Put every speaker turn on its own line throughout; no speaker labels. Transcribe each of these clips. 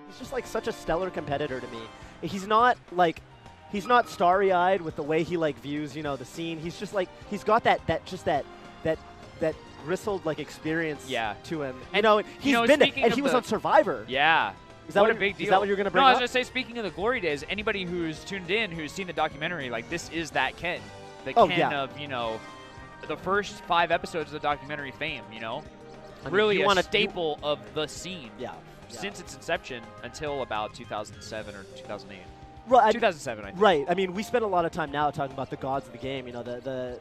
He's just like such a stellar competitor to me. He's not like, he's not starry-eyed with the way he like views, you know, the scene. He's just like, he's got that bristled like experience to him. And, you know, he's been there, and he was on Survivor.
Yeah.
Is that
what a big deal.
Is that what you're going to bring
up?
up?
No, I was going to say, speaking of the glory days, anybody who's tuned in, who's seen the documentary, like, this is that Ken. The Ken of, you know, the first 5 episodes of the documentary fame, you know? I mean, really a staple of the scene.
Yeah.
Since its inception until about 2007 or 2008.
Right.
2007, I think.
Right. I mean, we spend a lot of time now talking about the gods of the game. You know,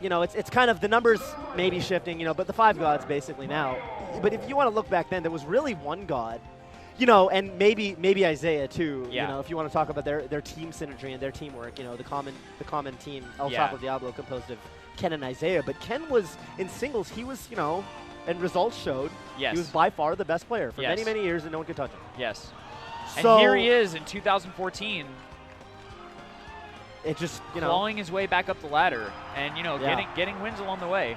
you know, it's kind of the numbers may be shifting, you know, but the 5 gods basically now. But if you want to look back then, there was really one god. You know, and maybe Isaiah too.
Yeah.
You know, if you want to talk about their team synergy and their teamwork, you know, the common team El Chapo Diablo composed of Ken and Isaiah. But Ken was in singles. He was, you know, and results showed.
Yes.
He was by far the best player for many years, and no one could touch him.
Yes.
So
and here he is in 2014.
It just, you know,
clawing his way back up the ladder, and you know, getting wins along the way.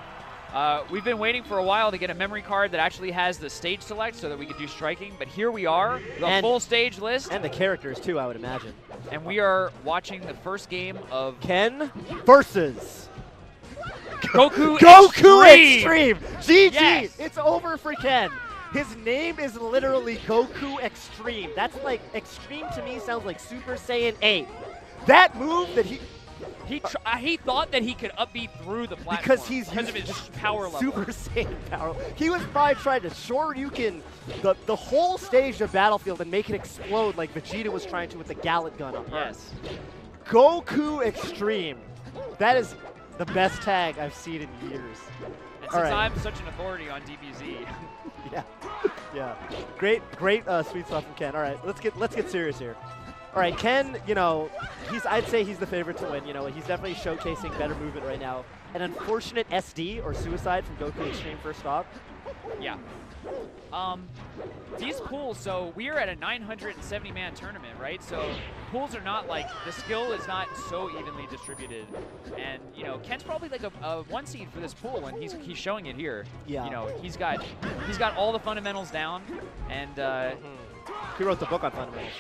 We've been waiting for a while to get a memory card that actually has the stage select so that we could do striking, but here we are, the full stage list.
And the characters too, I would imagine.
And we are watching the first game of
Ken versus
Goku
Extreme. GG!
Yes.
It's over for Ken. His name is literally Goku Extreme. That's like, Extreme to me sounds like Super Saiyan 8. That move that
he thought that he could up B through the platform because of his power level.
Super Saiyan power. He was probably trying to Shoryuken the whole stage of Battlefield and make it explode like Vegeta was trying to with the Gallet gun on Earth.
Yes.
Goku Extreme. That is the best tag I've seen in years.
And since I'm such an authority on DBZ.
yeah. Great sweet stuff from Ken. All right, let's get serious here. All right, Ken, you know, I'd say he's the favorite to win. You know, he's definitely showcasing better movement right now. An unfortunate SD or suicide from Goku Extreme first off.
Yeah. These pools, so we are at a 970-man tournament, right? So pools are not like, the skill is not so evenly distributed. And, you know, Ken's probably like a 1 seed for this pool, and he's showing it here.
Yeah.
You know, he's got all the fundamentals down, and
he wrote the book on fundamentals.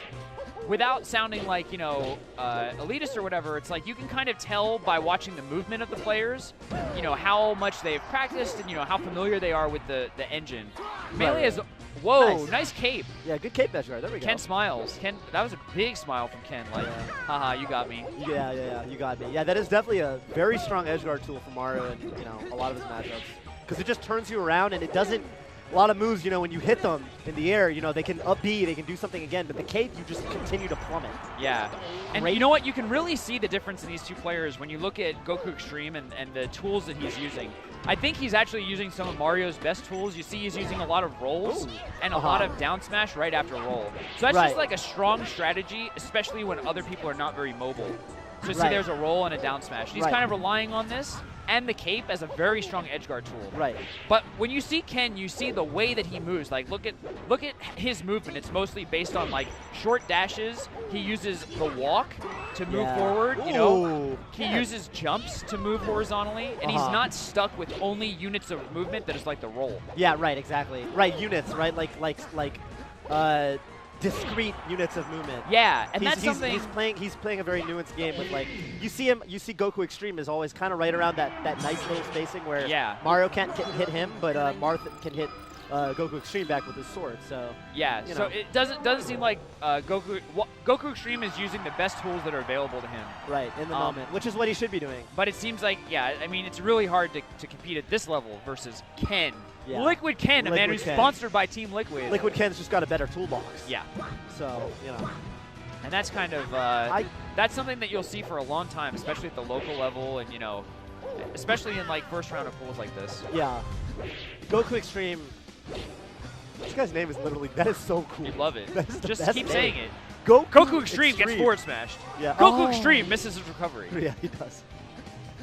Without sounding like, you know, elitist or whatever, it's like you can kind of tell by watching the movement of the players, you know, how much they've practiced and, you know, how familiar they are with the engine. Melee is, whoa, nice cape.
Yeah, good cape edge guard. There we go.
Ken smiles. Ken, that was a big smile from Ken. Like, haha, you got me.
Yeah, you got me. Yeah, that is definitely a very strong edge guard tool for Mario and, you know, a lot of his matchups. Because it just turns you around and it doesn't, a lot of moves, you know, when you hit them in the air, you know, they can up B, they can do something again, but the cape, you just continue to plummet.
Yeah. And you know what? You can really see the difference in these two players when you look at Goku Extreme and the tools that he's using. I think he's actually using some of Mario's best tools. You see he's using a lot of rolls and a lot of down smash right after roll. So that's just like a strong strategy, especially when other people are not very mobile. So see there's a roll and a down smash. He's kind of relying on this and the cape as a very strong edge guard tool.
Right.
But when you see Ken, you see the way that he moves. Like look at his movement. It's mostly based on like short dashes. He uses the walk to move forward. You know, he uses jumps to move horizontally, and he's not stuck with only units of movement that is like the roll.
Yeah, right, exactly. Right, units, right? Like discrete units of movement.
Yeah, and that's something
he's playing a very nuanced game with like you see Goku Extreme is always kind of right around that nice little spacing where Mario can't hit him, but Marth can hit Goku Extreme back with his sword. So
so it doesn't seem like Goku Extreme is using the best tools that are available to him.
Right, in the moment, which is what he should be doing.
But it seems like I mean it's really hard to compete at this level versus Ken.
Yeah.
Liquid Ken, a man who's sponsored by Team Liquid.
Liquid Ken's just got a better toolbox.
Yeah.
So, you know.
And that's kind of, that's something that you'll see for a long time, especially at the local level and, you know, especially in, like, first round of pools like this.
Yeah. Goku Extreme, this guy's name is literally, that is so cool.
You love it.
That is the
just
best
keep
name.
saying it.
Goku
Extreme gets forward smashed.
Yeah.
Goku Extreme misses his recovery.
Yeah, he does.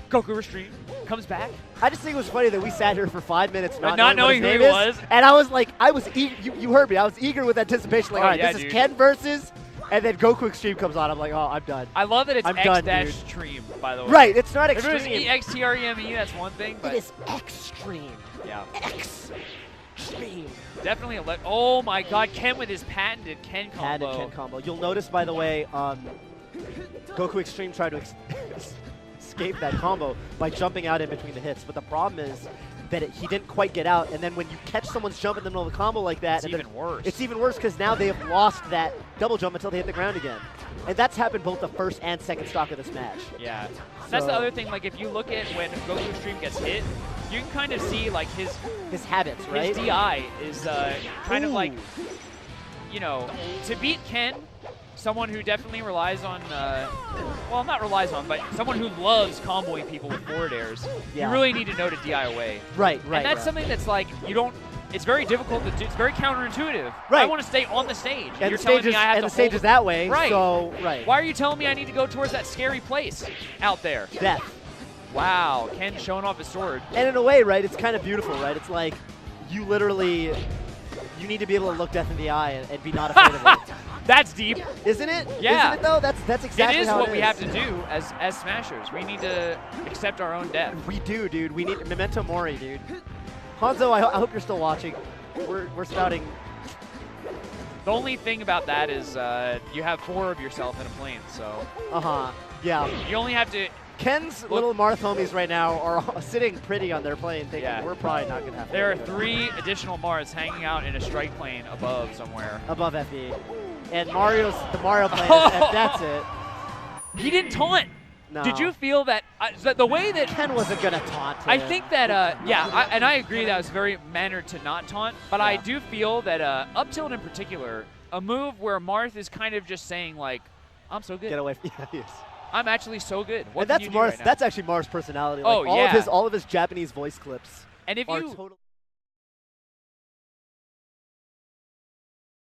Goku Extreme comes back.
I just think it was funny that we sat here for 5 minutes not
knowing
who
he was.
And I was like, you heard me. I was eager with anticipation. Like, all right, this is Ken versus, and then Goku Extreme comes on. I'm like, oh, I'm done.
I love that it's X-treme, by the way.
Right, it's not
Extreme.
Extreme.
If it was XTREME, that's one thing. But
it is X-treme.
Yeah.
X. X-treme.
Definitely a oh my god, Ken with his patented Ken combo.
Patented Ken combo. You'll notice, by the way, Goku X-treme tried to escape that combo by jumping out in between the hits, but the problem is that he didn't quite get out, and then when you catch someone's jump in the middle of a combo like that,
it's even worse.
It's even worse because now they have lost that double jump until they hit the ground again. And that's happened both the first and second stock of this match.
Yeah. That's the other thing, like if you look at when Goku Extreme gets hit, you can kind of see like his
habits, right?
His DI is kind of like, you know, to beat Ken, someone who definitely relies on, well, not relies on, but someone who loves comboing people with forward airs, you really need to know to DI away.
Right.
And that's something that's like, you don't, it's very difficult to do. It's very counterintuitive.
Right.
I want to stay on the stage.
And
you're telling me I have to
the stage is that way.
Right.
So, right.
Why are you telling me I need to go towards that scary place out there?
Death.
Wow. Ken showing off his sword.
And in a way, right, it's kind of beautiful, right? It's like you literally, you need to be able to look death in the eye and be not afraid of it.
That's deep.
Isn't it?
Yeah.
Isn't it, though? That's exactly
it is
how
what
it
we
is.
have to do as Smashers. We need to accept our own death.
We do, dude. We need Memento Mori, dude. Hanzo, I hope you're still watching. We're spouting.
The only thing about that is you have 4 of yourself in a plane, so.
Yeah.
You only have to.
Ken's little Marth homies right now are sitting pretty on their plane thinking we're probably not going to have to.
There are 3 additional Marths hanging out in a strike plane above somewhere.
Above FE. And the Mario plane, and that's it.
He didn't taunt.
No.
Did you feel that the way that
Ken wasn't going to taunt him.
I think that, and I agree that was very mannered to not taunt, but I do feel that up tilt in particular, a move where Marth is kind of just saying like, I'm so good.
Get away from yes.
I'm actually so good. What
and that's
can you do right now?
That's actually Marth's personality. Like,
all
of his Japanese voice clips.
And if
are
you
totally